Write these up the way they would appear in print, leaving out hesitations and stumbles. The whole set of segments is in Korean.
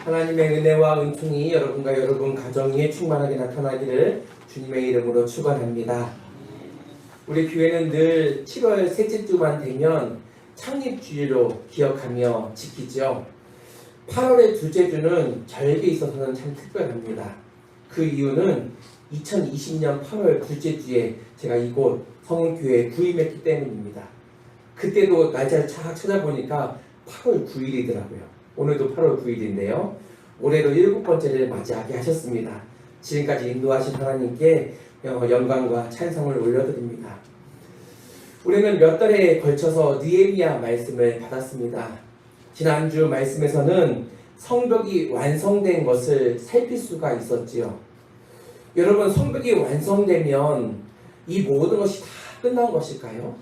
하나님의 은혜와 은총이 여러분과 여러분 가정에 충만하게 나타나기를 주님의 이름으로 축원합니다. 우리 교회는 늘 7월 셋째 주만 되면 창립주일로 기억하며 지키죠. 8월의 둘째 주는 저에게 있어서는 참 특별합니다. 그 이유는 2020년 8월 둘째 주에 제가 이곳 성인교회에 부임했기 때문입니다. 그때도 날짜를 착 찾아보니까 8월 9일이더라고요. 오늘도 8월 9일인데요. 올해로 7번째를 맞이하게 하셨습니다. 지금까지 인도하신 하나님께 영광과 찬송을 올려드립니다. 우리는 몇 달에 걸쳐서 느헤미야 말씀을 받았습니다. 지난주 말씀에서는 성벽이 완성된 것을 살필 수가 있었지요. 여러분, 성벽이 완성되면 이 모든 것이 다 끝난 것일까요?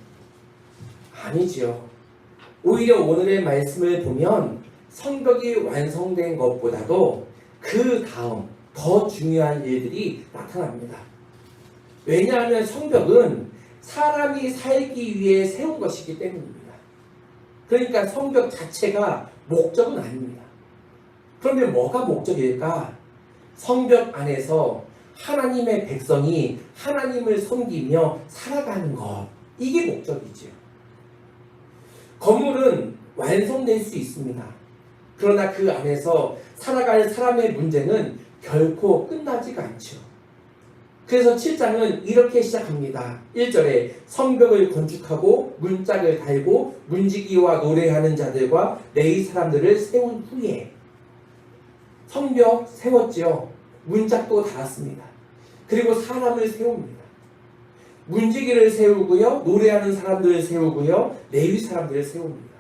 아니지요. 오히려 오늘의 말씀을 보면 성벽이 완성된 것보다도 그 다음 더 중요한 일들이 나타납니다. 왜냐하면 성벽은 사람이 살기 위해 세운 것이기 때문입니다. 그러니까 성벽 자체가 목적은 아닙니다. 그러면 뭐가 목적일까? 성벽 안에서 하나님의 백성이 하나님을 섬기며 살아가는 것, 이게 목적이지요. 건물은 완성될 수 있습니다. 그러나 그 안에서 살아갈 사람의 문제는 결코 끝나지가 않죠. 그래서 7장은 이렇게 시작합니다. 1절에 성벽을 건축하고 문짝을 달고 문지기와 노래하는 자들과 레위 사람들을 세운 후에, 성벽 세웠지요. 문짝도 달았습니다. 그리고 사람을 세웁니다. 문지기를 세우고요, 노래하는 사람들을 세우고요, 레위 사람들을 세웁니다.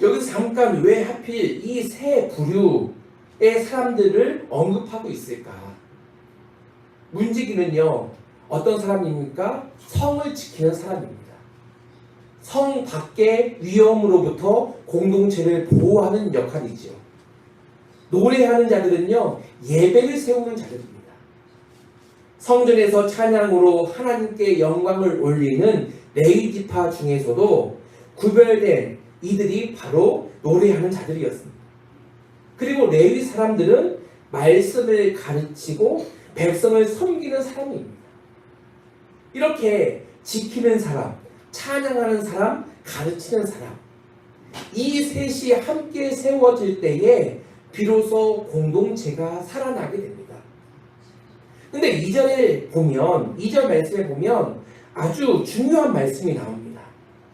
여기서 잠깐 왜 하필 이 세 부류의 사람들을 언급하고 있을까? 문지기는요, 어떤 사람입니까? 성을 지키는 사람입니다. 성 밖의 위험으로부터 공동체를 보호하는 역할이지요. 노래하는 자들은요, 예배를 세우는 자들입니다. 성전에서 찬양으로 하나님께 영광을 올리는 레위 지파 중에서도 구별된 이들이 바로 노래하는 자들이었습니다. 그리고 레위 사람들은 말씀을 가르치고 백성을 섬기는 사람입니다. 이렇게 지키는 사람, 찬양하는 사람, 가르치는 사람, 이 셋이 함께 세워질 때에 비로소 공동체가 살아나게 됩니다. 근데 2절에 보면, 2절 말씀에 보면 아주 중요한 말씀이 나옵니다.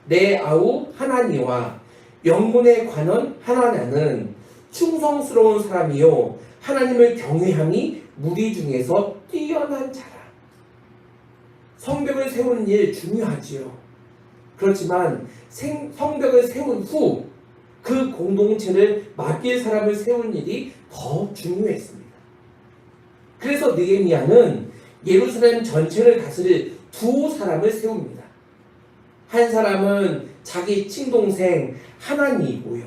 내 아우 하나니와 영문의 관원 하나냐는 충성스러운 사람이요 하나님을 경외함이 무리 중에서 뛰어난 자라. 성벽을 세우는 일 중요하지요. 그렇지만 성벽을 세운 후 그 공동체를 맡길 사람을 세운 일이 더 중요했습니다. 그래서 느헤미야는 예루살렘 전체를 다스릴 두 사람을 세웁니다. 한 사람은 자기 친동생 하나니이고요.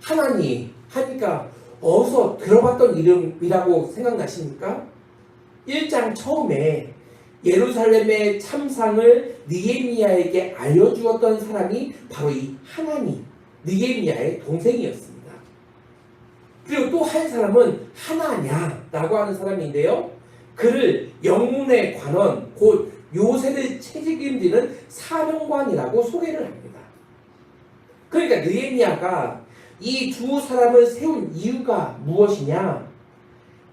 하나니 하니까 어디서 들어봤던 이름이라고 생각나십니까? 1장 처음에 예루살렘의 참상을 느헤미야에게 알려주었던 사람이 바로 이 하나니, 느헤미야의 동생이었습니다. 그리고 또 한 사람은 하나냐라고 하는 사람인데요, 그를 영문의 관원, 곧 요새를 책임지는 사령관이라고 소개를 합니다. 그러니까 느헤미야가 이 두 사람을 세운 이유가 무엇이냐?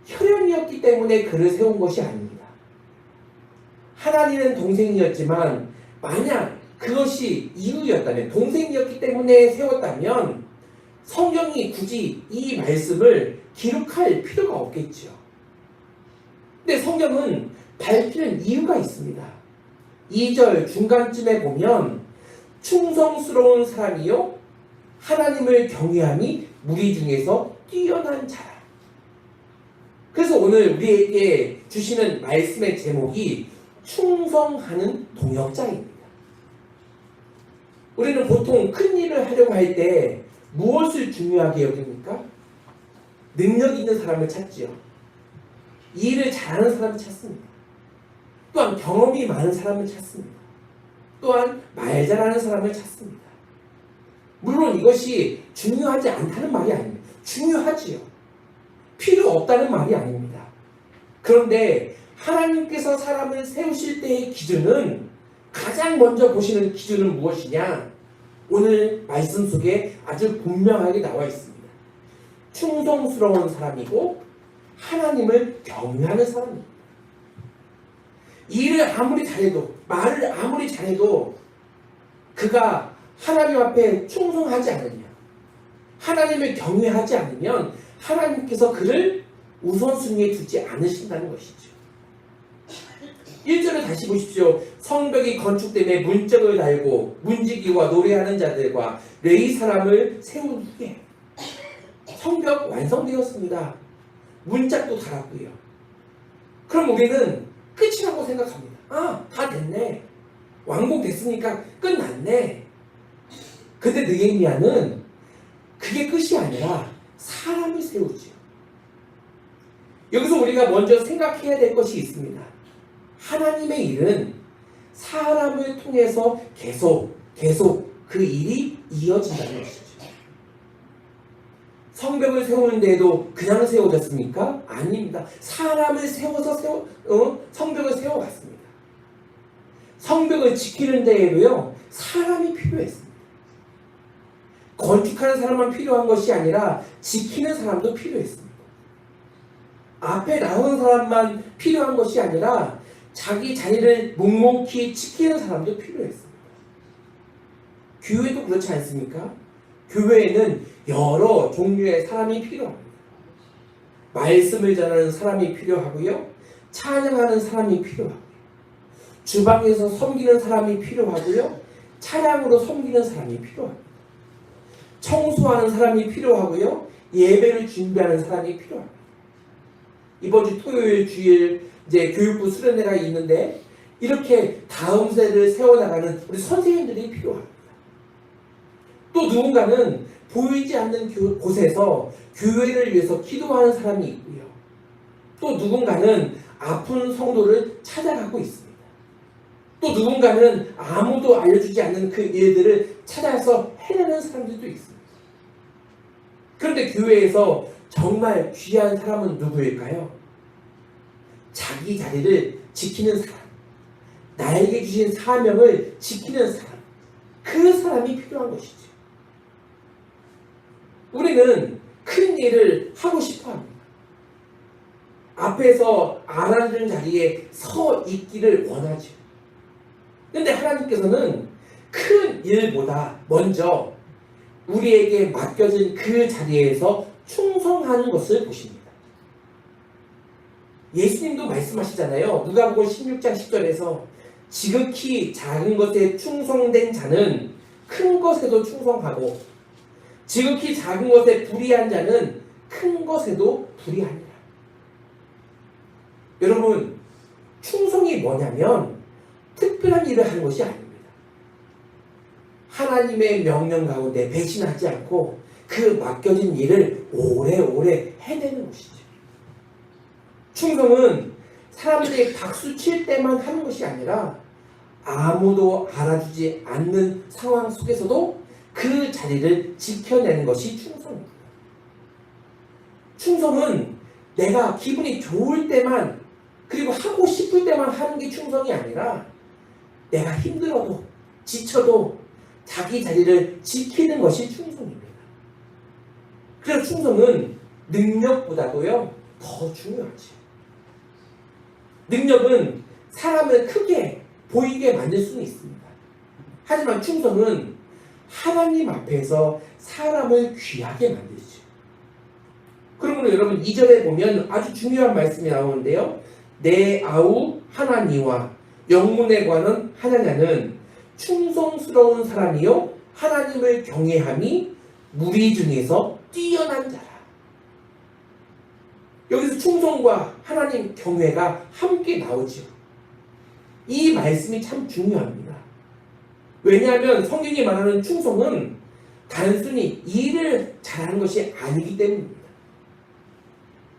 혈연이었기 때문에 그를 세운 것이 아닙니다. 하나님은 동생이었지만 만약 그것이 이유였다면, 동생이었기 때문에 세웠다면 성경이 굳이 이 말씀을 기록할 필요가 없겠죠. 근데 성경은 밝히는 이유가 있습니다. 2절 중간쯤에 보면 충성스러운 사람이요 하나님을 경외함이 무리 중에서 뛰어난 자라. 그래서 오늘 우리에게 주시는 말씀의 제목이 충성하는 동역자입니다. 우리는 보통 큰 일을 하려고 할 때 무엇을 중요하게 여깁니까? 능력 있는 사람을 찾지요. 이 일을 잘하는 사람을 찾습니다. 또한 경험이 많은 사람을 찾습니다. 또한 말 잘하는 사람을 찾습니다. 물론 이것이 중요하지 않다는 말이 아닙니다. 중요하지요. 필요 없다는 말이 아닙니다. 그런데 하나님께서 사람을 세우실 때의 기준은, 가장 먼저 보시는 기준은 무엇이냐? 오늘 말씀 속에 아주 분명하게 나와 있습니다. 충성스러운 사람이고 하나님을 경외하는 사람입니다. 일을 아무리 잘해도, 말을 아무리 잘해도 그가 하나님 앞에 충성하지 않으냐, 하나님을 경외하지 않으면 하나님께서 그를 우선순위에 두지 않으신다는 것이죠. 1절을 다시 보십시오. 성벽이 건축됨에 문짝을 달고 문지기와 노래하는 자들과 레위 사람을 세운 후에, 성벽 완성되었습니다. 문짝도 달았고요. 그럼 우리는 끝이라고 생각합니다. 다 됐네. 완공됐으니까 끝났네. 근데 느헤미야는 그게 끝이 아니라 사람을 세우지요. 여기서 우리가 먼저 생각해야 될 것이 있습니다. 하나님의 일은 사람을 통해서 계속 그 일이 이어진다는 것이죠. 성벽을 세우는데도 그냥 세워졌습니까? 아닙니다. 사람을 세워서 성벽을 세워갔습니다. 성벽을 지키는 데에도요, 사람이 필요했습니다. 건축하는 사람만 필요한 것이 아니라 지키는 사람도 필요했습니다. 앞에 나오는 사람만 필요한 것이 아니라 자기 자리를 묵묵히 지키는 사람도 필요했습니다. 교회도 그렇지 않습니까? 교회에는 여러 종류의 사람이 필요합니다. 말씀을 전하는 사람이 필요하고요, 찬양하는 사람이 필요하고요, 주방에서 섬기는 사람이 필요하고요, 차량으로 섬기는 사람이 필요합니다. 청소하는 사람이 필요하고요, 예배를 준비하는 사람이 필요합니다. 이번 주 토요일 주일 이제 교육부 수련회가 있는데, 이렇게 다음 세대를 세워나가는 우리 선생님들이 필요합니다. 또 누군가는 보이지 않는 곳에서 교회를 위해서 기도하는 사람이 있고요. 또 누군가는 아픈 성도를 찾아가고 있습니다. 또 누군가는 아무도 알려주지 않는 그 일들을 찾아서 해내는 사람들도 있습니다. 그런데 교회에서 정말 귀한 사람은 누구일까요? 자기 자리를 지키는 사람, 나에게 주신 사명을 지키는 사람, 그 사람이 필요한 것이죠. 우리는 큰 일을 하고 싶어 합니다. 앞에서 알아주는 자리에 서 있기를 원하죠. 그런데 하나님께서는 큰 일보다 먼저 우리에게 맡겨진 그 자리에서 충성하는 것을 보십니다. 예수님도 말씀하시잖아요. 누가복음 16장 10절에서 지극히 작은 것에 충성된 자는 큰 것에도 충성하고 지극히 작은 것에 불의한 자는 큰 것에도 불의하니라. 여러분, 충성이 뭐냐면 특별한 일을 하는 것이 아닙니다. 하나님의 명령 가운데 배신하지 않고 그 맡겨진 일을 오래오래 해내는 것이죠. 충성은 사람들이 박수 칠 때만 하는 것이 아니라 아무도 알아주지 않는 상황 속에서도 그 자리를 지켜내는 것이 충성입니다. 충성은 내가 기분이 좋을 때만, 그리고 하고 싶을 때만 하는 게 충성이 아니라 내가 힘들어도 지쳐도 자기 자리를 지키는 것이 충성입니다. 그래서 충성은 능력보다도요 더 중요하지. 능력은 사람을 크게 보이게 만들 수는 있습니다. 하지만 충성은 하나님 앞에서 사람을 귀하게 만들죠. 그러므로 여러분 2절에 보면 아주 중요한 말씀이 나오는데요. 내 아우 하나니와 영문에 관한 하나냐는 충성스러운 사람이요 하나님을 경외함이 무리 중에서 뛰어난 자라. 여기서 충성과 하나님 경외가 함께 나오죠. 이 말씀이 참 중요합니다. 왜냐하면 성경이 말하는 충성은 단순히 일을 잘하는 것이 아니기 때문입니다.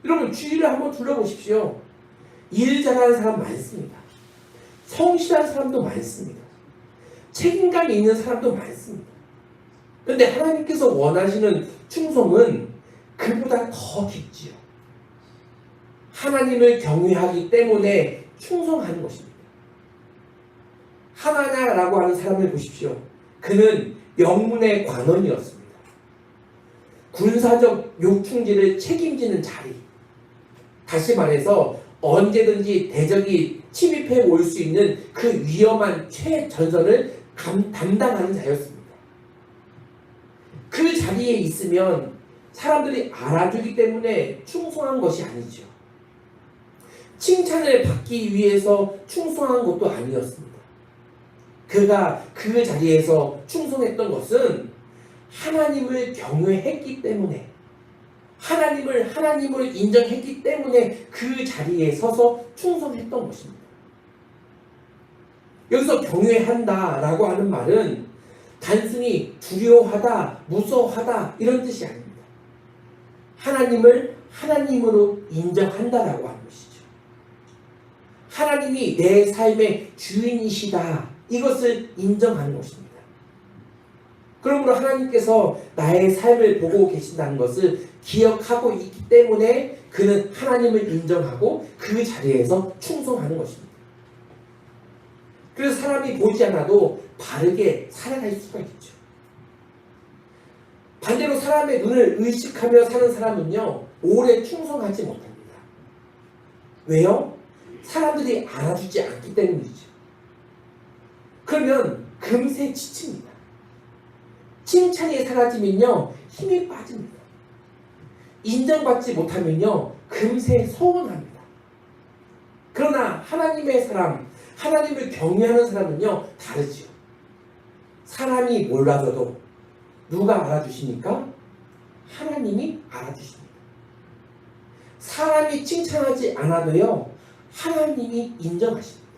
여러분 주위를 한번 둘러보십시오. 일 잘하는 사람 많습니다. 성실한 사람도 많습니다. 책임감이 있는 사람도 많습니다. 그런데 하나님께서 원하시는 충성은 그보다 더 깊지요. 하나님을 경외하기 때문에 충성하는 것입니다. 하나냐라고 하는 사람을 보십시오. 그는 영문의 관원이었습니다. 군사적 요충지를 책임지는 자리. 다시 말해서 언제든지 대적이 침입해 올 수 있는 그 위험한 최전선을 담당하는 자였습니다. 그 자리에 있으면 사람들이 알아주기 때문에 충성한 것이 아니죠. 칭찬을 받기 위해서 충성한 것도 아니었습니다. 그가 그 자리에서 충성했던 것은 하나님을 경외했기 때문에, 하나님을 하나님으로 인정했기 때문에 그 자리에 서서 충성했던 것입니다. 여기서 경외한다라고 하는 말은 단순히 두려워하다, 무서워하다 이런 뜻이 아닙니다. 하나님을 하나님으로 인정한다라고 하는 것이죠. 하나님이 내 삶의 주인이시다, 이것을 인정하는 것입니다. 그러므로 하나님께서 나의 삶을 보고 계신다는 것을 기억하고 있기 때문에 그는 하나님을 인정하고 그 자리에서 충성하는 것입니다. 그래서 사람이 보지 않아도 바르게 살아갈 수가 있죠. 반대로 사람의 눈을 의식하며 사는 사람은요, 오래 충성하지 못합니다. 왜요? 사람들이 알아주지 않기 때문이죠. 그러면 금세 지칩니다. 칭찬이 사라지면요, 힘이 빠집니다. 인정받지 못하면요, 금세 서운합니다. 그러나 하나님의 사람, 하나님을 경외하는 사람은요, 다르지요. 사람이 몰라줘도 누가 알아주시니까? 하나님이 알아주십니다. 사람이 칭찬하지 않아도요, 하나님이 인정하십니다.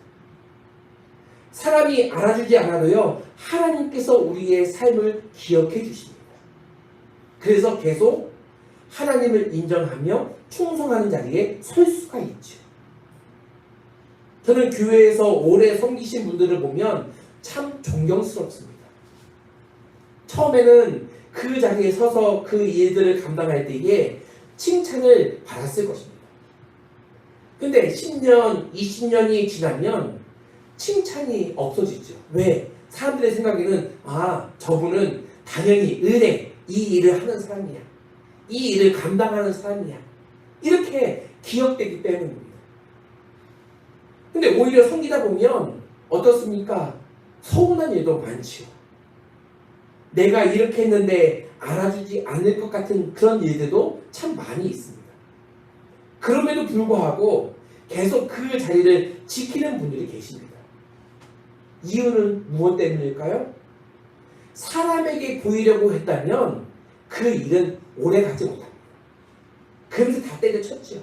사람이 알아주지 않아도요, 하나님께서 우리의 삶을 기억해 주십니다. 그래서 계속 하나님을 인정하며 충성하는 자리에 설 수가 있죠. 저는 교회에서 오래 섬기신 분들을 보면 참 존경스럽습니다. 처음에는 그 자리에 서서 그 일들을 감당할 때에 칭찬을 받았을 것입니다. 근데 10년, 20년이 지나면 칭찬이 없어지죠. 왜? 사람들의 생각에는 저분은 당연히 의뢰, 이 일을 하는 사람이야. 이 일을 감당하는 사람이야. 이렇게 기억되기 때문입니다. 근데 오히려 섬기다 보면 어떻습니까? 서운한 일도 많지요. 내가 이렇게 했는데 알아주지 않을 것 같은 그런 일들도 참 많이 있습니다. 그럼에도 불구하고 계속 그 자리를 지키는 분들이 계십니다. 이유는 무엇 때문일까요? 사람에게 보이려고 했다면 그 일은 오래 가지 못합니다. 그래서 다 때려쳤죠.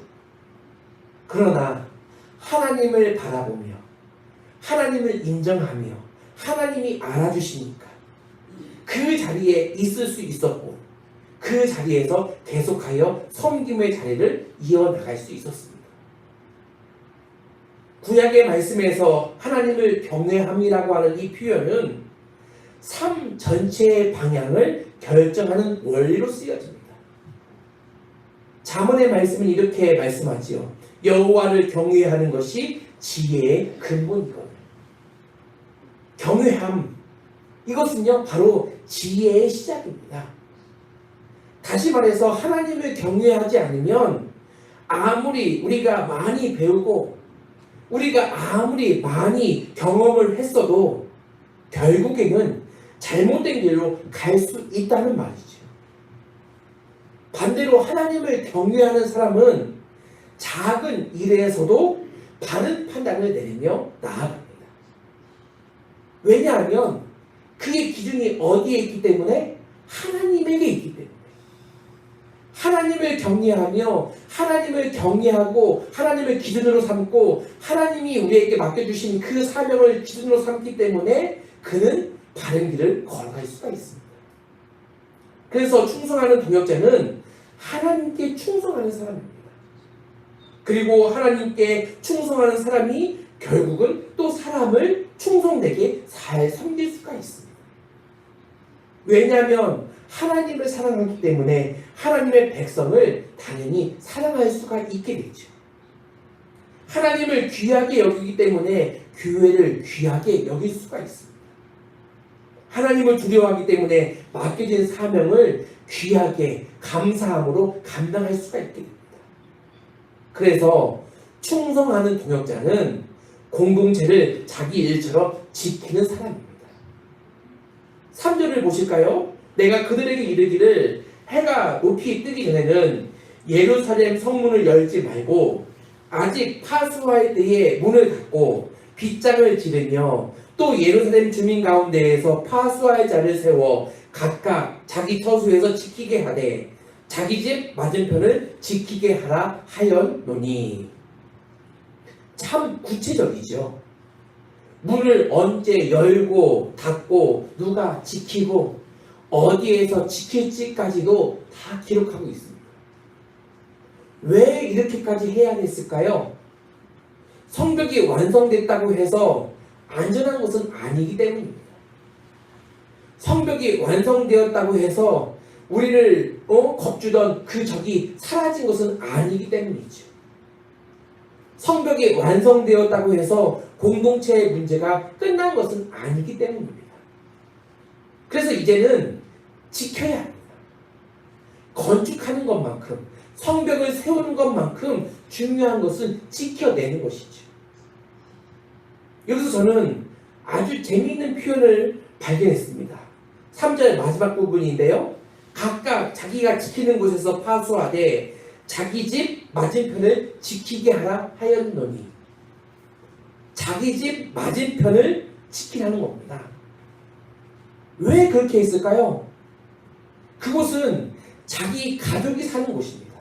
그러나 하나님을 바라보며 하나님을 인정하며 하나님이 알아주시니까 그 자리에 있을 수 있었고 그 자리에서 계속하여 섬김의 자리를 이어나갈 수 있었습니다. 구약의 말씀에서 하나님을 경외함이라고 하는 이 표현은 삶 전체의 방향을 결정하는 원리로 쓰여집니다. 잠언의 말씀은 이렇게 말씀하지요. 여호와를 경외하는 것이 지혜의 근본이거든요. 경외함, 이것은요 바로 지혜의 시작입니다. 다시 말해서 하나님을 경외하지 않으면 아무리 우리가 많이 배우고 우리가 아무리 많이 경험을 했어도 결국에는 잘못된 길로 갈 수 있다는 말이죠. 반대로 하나님을 경외하는 사람은 작은 일에서도 바른 판단을 내리며 나아갑니다. 왜냐하면 그의 기준이 어디에 있기 때문에? 하나님에게 있기 때문에. 하나님을 경외하며 하나님을 경외하고 하나님을 기준으로 삼고 하나님이 우리에게 맡겨주신 그 사명을 기준으로 삼기 때문에 그는 바른 길을 걸어갈 수가 있습니다. 그래서 충성하는 동역자는 하나님께 충성하는 사람입니다. 그리고 하나님께 충성하는 사람이 결국은 또 사람을 충성되게 잘 섬길 수가 있습니다. 왜냐하면 하나님을 사랑하기 때문에 하나님의 백성을 당연히 사랑할 수가 있게 되죠. 하나님을 귀하게 여기기 때문에 교회를 귀하게 여길 수가 있습니다. 하나님을 두려워하기 때문에 맡겨진 사명을 귀하게 감사함으로 감당할 수가 있게 됩니다. 그래서 충성하는 동역자는 공동체를 자기 일처럼 지키는 사람입니다. 3절을 보실까요? 내가 그들에게 이르기를 해가 높이 뜨기 전에는 예루살렘 성문을 열지 말고 아직 파수할 때에 문을 닫고 빗장을 지르며 또 예루살렘 주민 가운데에서 파수할 자를 세워 각각 자기 처소에서 지키게 하되 자기 집 맞은편을 지키게 하라 하였노니. 참 구체적이죠. 문을 언제 열고 닫고 누가 지키고 어디에서 지킬지까지도 다 기록하고 있습니다. 왜 이렇게까지 해야 했을까요? 성벽이 완성됐다고 해서 안전한 것은 아니기 때문입니다. 성벽이 완성되었다고 해서 우리를 겁주던 그 적이 사라진 것은 아니기 때문이죠. 성벽이 완성되었다고 해서 공동체의 문제가 끝난 것은 아니기 때문입니다. 그래서 이제는 지켜야 합니다. 건축하는 것만큼, 성벽을 세우는 것만큼 중요한 것은 지켜내는 것이죠. 여기서 저는 아주 재미있는 표현을 발견했습니다. 3절 마지막 부분인데요. 각각 자기가 지키는 곳에서 파수하되 자기 집 맞은편을 지키게 하라 하였노니. 자기 집 맞은편을 지키라는 겁니다. 왜 그렇게 했을까요? 그곳은 자기 가족이 사는 곳입니다.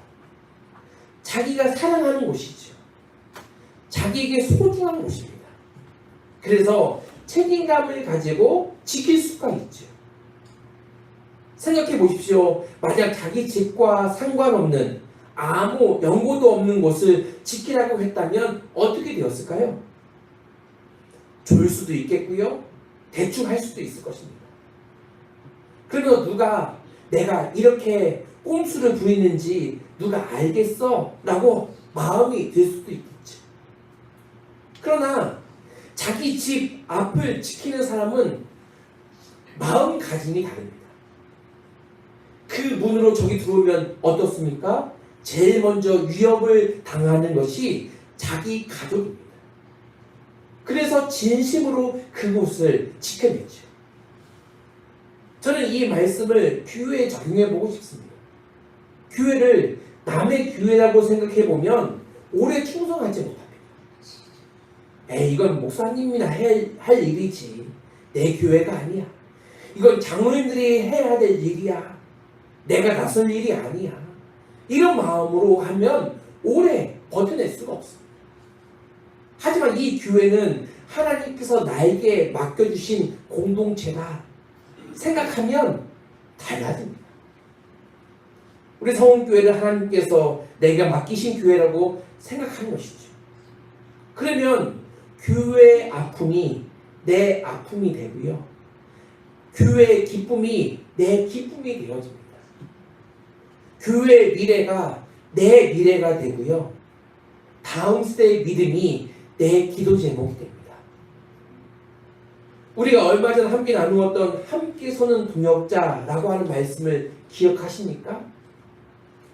자기가 사랑하는 곳이죠. 자기에게 소중한 곳입니다. 그래서 책임감을 가지고 지킬 수가 있죠. 생각해 보십시오. 만약 자기 집과 상관없는 아무 연고도 없는 곳을 지키라고 했다면 어떻게 되었을까요? 졸 수도 있겠고요. 대충 할 수도 있을 것입니다. 그러면 누가 내가 이렇게 꼼수를 부리는지 누가 알겠어? 라고 마음이 들 수도 있겠죠. 그러나 자기 집 앞을 지키는 사람은 마음가짐이 다릅니다. 그 문으로 적이 들어오면 어떻습니까? 제일 먼저 위협을 당하는 것이 자기 가족입니다. 그래서 진심으로 그곳을 지켜냈죠. 저는 이 말씀을 교회에 적용해 보고 싶습니다. 교회를 남의 교회라고 생각해 보면 오래 충성하지 못합니다. 이건 목사님이나 할 일이지. 내 교회가 아니야. 이건 장로님들이 해야 될 일이야. 내가 나설 일이 아니야. 이런 마음으로 하면 오래 버텨낼 수가 없습니다. 하지만 이 교회는 하나님께서 나에게 맡겨주신 공동체다 생각하면 달라집니다. 우리 성원교회를 하나님께서 내가 맡기신 교회라고 생각하는 것이죠. 그러면 교회의 아픔이 내 아픔이 되고요. 교회의 기쁨이 내 기쁨이 되어집니다. 교회의 미래가 내 미래가 되고요. 다음 세대의 믿음이 내 기도 제목이 됩니다. 우리가 얼마 전 함께 나누었던 함께 서는 동역자라고 하는 말씀을 기억하십니까?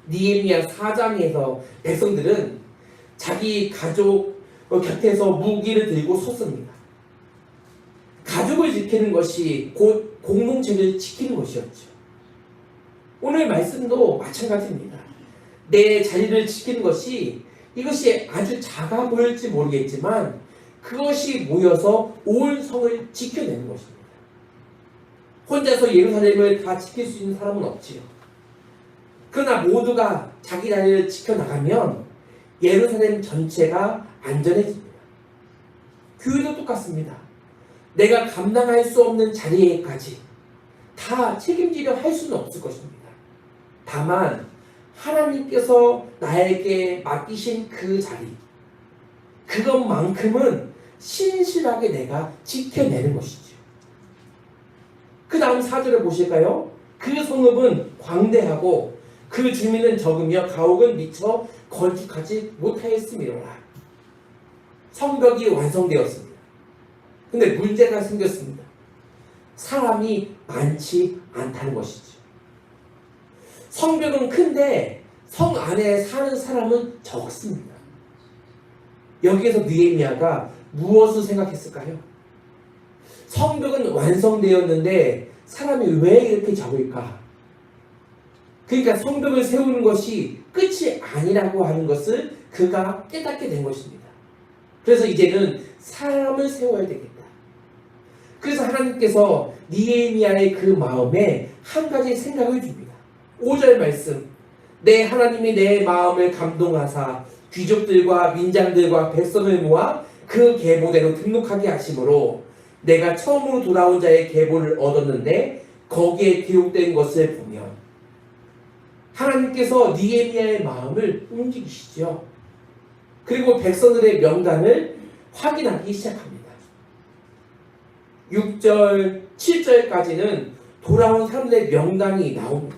느헤미야 4장에서 백성들은 자기 가족 곁에서 무기를 들고 섰습니다. 가족을 지키는 것이 곧 공동체를 지키는 것이었죠. 오늘 말씀도 마찬가지입니다. 내 자리를 지키는 것이 이것이 아주 작아 보일지 모르겠지만 그것이 모여서 온 성을 지켜내는 것입니다. 혼자서 예루살렘을 다 지킬 수 있는 사람은 없지요. 그러나 모두가 자기 자리를 지켜나가면 예루살렘 전체가 안전해집니다. 교회도 똑같습니다. 내가 감당할 수 없는 자리에까지 다 책임지려 할 수는 없을 것입니다. 다만 하나님께서 나에게 맡기신 그 자리, 그것만큼은 신실하게 내가 지켜내는 것이죠. 그 다음 4절을 보실까요? 그 성읍은 광대하고 그 주민은 적으며 가옥은 미처 건축하지 못하였음이로라. 성벽이 완성되었습니다. 근데 문제가 생겼습니다. 사람이 많지 않다는 것이죠. 성벽은 큰데 성 안에 사는 사람은 적습니다. 여기에서 느헤미야가 무엇을 생각했을까요? 성벽은 완성되었는데 사람이 왜 이렇게 적을까? 그러니까 성벽을 세우는 것이 끝이 아니라고 하는 것을 그가 깨닫게 된 것입니다. 그래서 이제는 사람을 세워야 되겠다. 그래서 하나님께서 느헤미야의 그 마음에 한 가지 생각을 줍니다. 5절 말씀, 내 하나님이 내 마음을 감동하사 귀족들과 민장들과 백성을 모아 그 계보대로 등록하게 하심으로 내가 처음으로 돌아온 자의 계보를 얻었는데 거기에 기록된 것을 보면 하나님께서 느헤미야의 마음을 움직이시죠. 그리고 백성들의 명단을 확인하기 시작합니다. 6절, 7절까지는 돌아온 사람들의 명단이 나옵니다.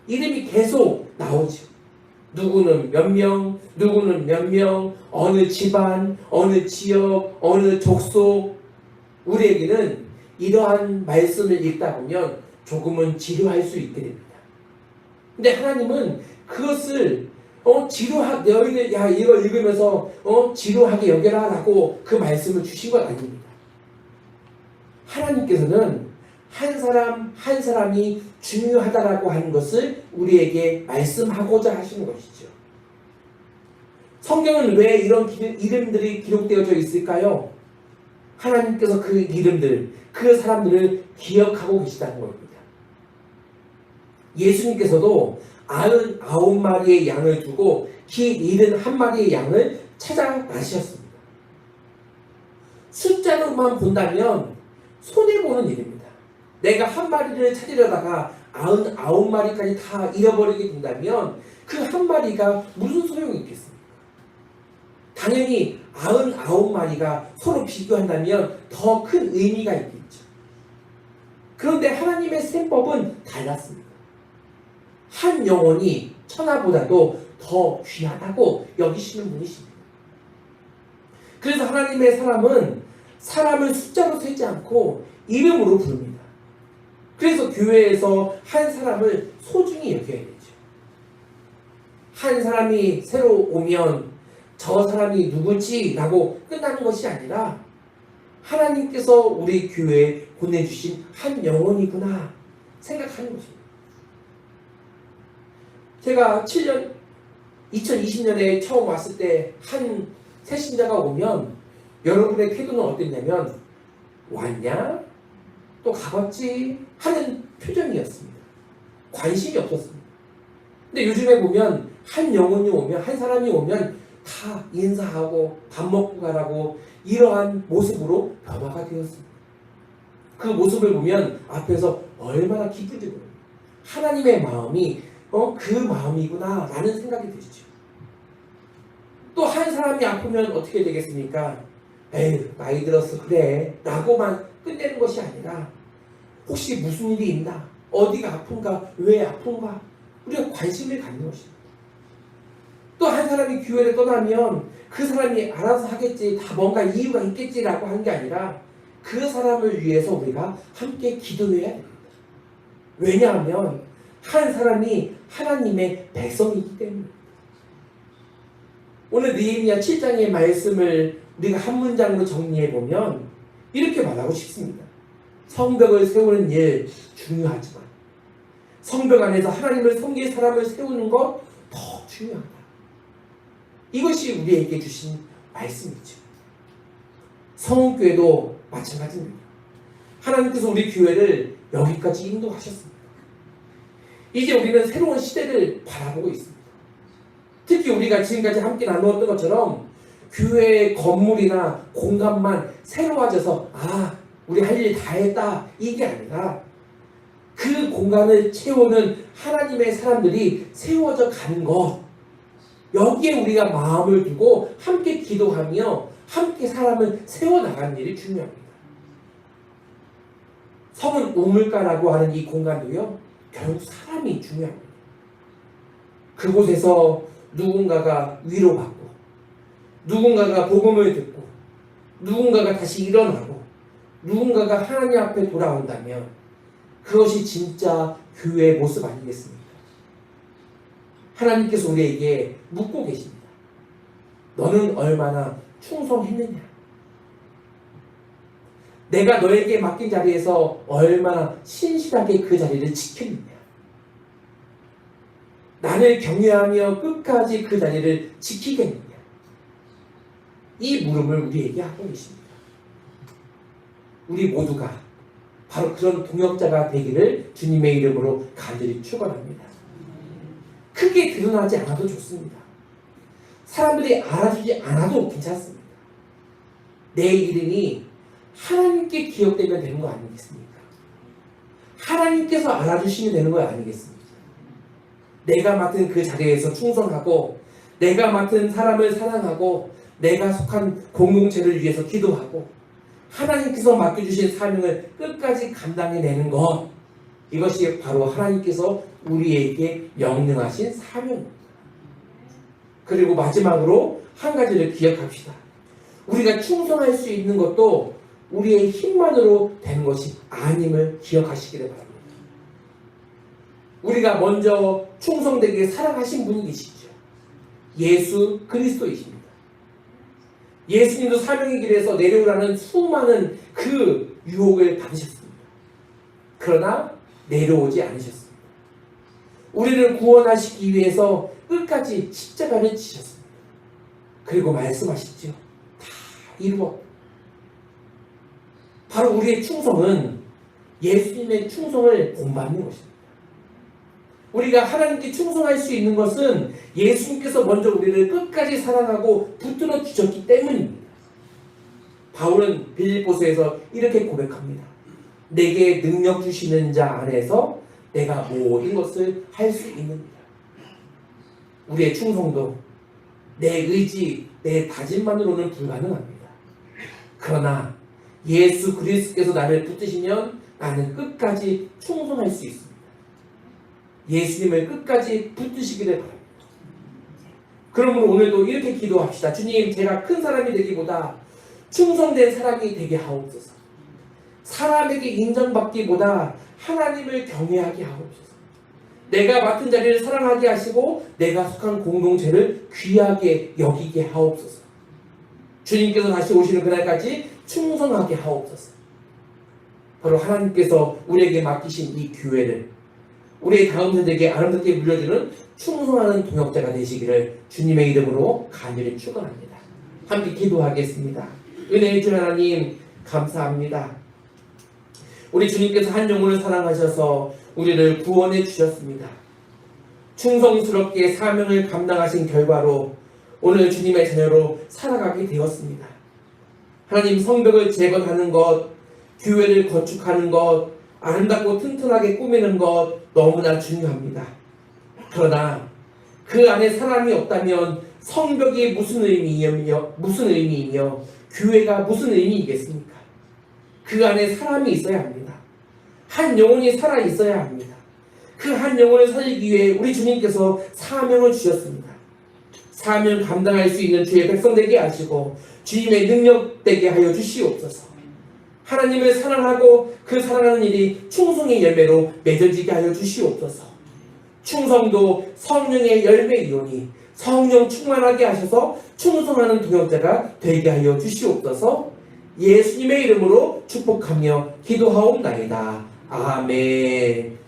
이름이 계속 나오죠. 누구는 몇 명, 누구는 몇 명, 어느 집안, 어느 지역, 어느 족속. 우리에게는 이러한 말씀을 읽다 보면 조금은 지루할 수 있게 됩니다. 근데 하나님은 그것을 너희들 이거 읽으면서 지루하게 여겨라 라고 그 말씀을 주신 건 아닙니다. 하나님께서는 한 사람 한 사람이 중요하다라고 하는 것을 우리에게 말씀하고자 하시는 것이죠. 성경은 왜 이런 이름들이 기록되어져 있을까요? 하나님께서 그 이름들, 그 사람들을 기억하고 계시다는 겁니다. 예수님께서도 99마리의 양을 두고 키 71마리의 양을 찾아 나셨습니다. 숫자로만 본다면 손해보는 일입니다. 내가 한 마리를 찾으려다가 99마리까지 다 잃어버리게 된다면 그 한 마리가 무슨 소용이 있겠습니까? 당연히 99마리가 서로 비교한다면 더 큰 의미가 있겠죠. 그런데 하나님의 셈법은 달랐습니다. 한 영혼이 천하보다도 더 귀하다고 여기시는 분이십니다. 그래서 하나님의 사람은 사람을 숫자로 세지 않고 이름으로 부릅니다. 그래서 교회에서 한 사람을 소중히 여겨야 되죠. 한 사람이 새로 오면 저 사람이 누구지? 라고 끝나는 것이 아니라 하나님께서 우리 교회에 보내주신 한 영혼이구나 생각하는 것입니다. 제가 2020년에 처음 왔을 때 한 새신자가 오면 여러분의 태도는 어땠냐면 왔냐? 또 가봤지? 하는 표정이었습니다. 관심이 없었습니다. 근데 요즘에 보면 한 영혼이 오면 한 사람이 오면 다 인사하고 밥 먹고 가라고 이러한 모습으로 변화가 되었습니다. 그 모습을 보면 앞에서 얼마나 기쁜지 모릅니다. 하나님의 마음이 그 마음이구나 라는 생각이 들죠. 또 한 사람이 아프면 어떻게 되겠습니까? 에휴 나이 들어서 그래 라고만 끝내는 것이 아니라 혹시 무슨 일이 있나? 어디가 아픈가? 왜 아픈가? 우리가 관심을 갖는 것입니다. 또 한 사람이 교회를 떠나면 그 사람이 알아서 하겠지, 다 뭔가 이유가 있겠지라고 하는 게 아니라 그 사람을 위해서 우리가 함께 기도해야 됩니다. 왜냐하면 한 사람이 하나님의 백성이기 때문입니다. 오늘 느헤미야 7장의 말씀을 우리가 한 문장으로 정리해보면 이렇게 말하고 싶습니다. 성벽을 세우는 일 중요하지만 성벽 안에서 하나님을 섬길 사람을 세우는 것 더 중요하다. 이것이 우리에게 주신 말씀이죠. 성원교회도 마찬가지입니다. 하나님께서 우리 교회를 여기까지 인도하셨습니다. 이제 우리는 새로운 시대를 바라보고 있습니다. 특히 우리가 지금까지 함께 나누었던 것처럼 교회의 건물이나 공간만 새로워져서 우리 할 일 다 했다 이게 아니라 그 공간을 채우는 하나님의 사람들이 세워져 가는 것, 여기에 우리가 마음을 두고 함께 기도하며 함께 사람을 세워나가는 일이 중요합니다. 성은 우물가라고 하는 이 공간도요, 결국 사람이 중요합니다. 그곳에서 누군가가 위로받고, 누군가가 복음을 듣고, 누군가가 다시 일어나고, 누군가가 하나님 앞에 돌아온다면 그것이 진짜 교회의 모습 아니겠습니까? 하나님께서 우리에게 묻고 계십니다. 너는 얼마나 충성했느냐? 내가 너에게 맡긴 자리에서 얼마나 신실하게 그 자리를 지켰느냐? 나를 경외하며 끝까지 그 자리를 지키겠느냐? 이 물음을 우리에게 하고 계십니다. 우리 모두가 바로 그런 동역자가 되기를 주님의 이름으로 간절히 축원합니다. 크게 드러나지 않아도 좋습니다. 사람들이 알아주지 않아도 괜찮습니다. 내 이름이 하나님께 기억되면 되는 거 아니겠습니까? 하나님께서 알아주시면 되는 거 아니겠습니까? 내가 맡은 그 자리에서 충성하고, 내가 맡은 사람을 사랑하고, 내가 속한 공동체를 위해서 기도하고, 하나님께서 맡겨주신 사명을 끝까지 감당해내는 것, 이것이 바로 하나님께서 우리에게 명령하신 사명입니다. 그리고 마지막으로 한 가지를 기억합시다. 우리가 충성할 수 있는 것도 우리의 힘만으로 되는 것이 아님을 기억하시기를 바랍니다. 우리가 먼저 충성되게 살아가신 분이 계시죠. 예수 그리스도이십니다. 예수님도 사명의 길에서 내려오라는 수많은 그 유혹을 받으셨습니다. 그러나 내려오지 않으셨습니다. 우리를 구원하시기 위해서 끝까지 십자가를 지셨습니다. 그리고 말씀하시죠. 다 이루어. 바로 우리의 충성은 예수님의 충성을 본받는 것입니다. 우리가 하나님께 충성할 수 있는 것은 예수님께서 먼저 우리를 끝까지 사랑하고 붙들어 주셨기 때문입니다. 바울은 빌립보서에서 이렇게 고백합니다. 내게 능력 주시는 자 안에서 내가 모든 것을 할 수 있느니라. 우리의 충성도 내 의지, 내 다짐만으로는 불가능합니다. 그러나 예수 그리스도께서 나를 붙드시면 나는 끝까지 충성할 수 있습니다. 예수님을 끝까지 붙드시기를 바랍니다. 그러므로 오늘도 이렇게 기도합시다. 주님, 제가 큰 사람이 되기보다 충성된 사람이 되게 하옵소서. 사람에게 인정받기보다 하나님을 경외하게 하옵소서. 내가 맡은 자리를 사랑하게 하시고 내가 속한 공동체를 귀하게 여기게 하옵소서. 주님께서 다시 오시는 그날까지 충성하게 하옵소서. 바로 하나님께서 우리에게 맡기신 이 교회를 우리의 다음 세대에게 아름답게 물려주는 충성하는 동역자가 되시기를 주님의 이름으로 간절히 축원합니다. 함께 기도하겠습니다. 은혜의 주 하나님 감사합니다. 우리 주님께서 한 영혼을 사랑하셔서 우리를 구원해 주셨습니다. 충성스럽게 사명을 감당하신 결과로 오늘 주님의 자녀로 살아가게 되었습니다. 하나님, 성벽을 재건하는 것, 교회를 건축하는 것, 아름답고 튼튼하게 꾸미는 것 너무나 중요합니다. 그러나 그 안에 사람이 없다면 성벽이 무슨 의미이며 교회가 무슨 의미이겠습니까? 그 안에 사람이 있어야 합니다. 한 영혼이 살아 있어야 합니다. 그 한 영혼을 살리기 위해 우리 주님께서 사명을 주셨습니다. 사명 감당할 수 있는 주의 백성 되게 하시고 주님의 능력 되게 하여 주시옵소서. 하나님을 사랑하고 그 사랑하는 일이 충성의 열매로 맺어지게 하여 주시옵소서. 충성도 성령의 열매이오니 성령 충만하게 하셔서 충성하는 동역자가 되게 하여 주시옵소서. 예수님의 이름으로 축복하며 기도하옵나이다. 아멘.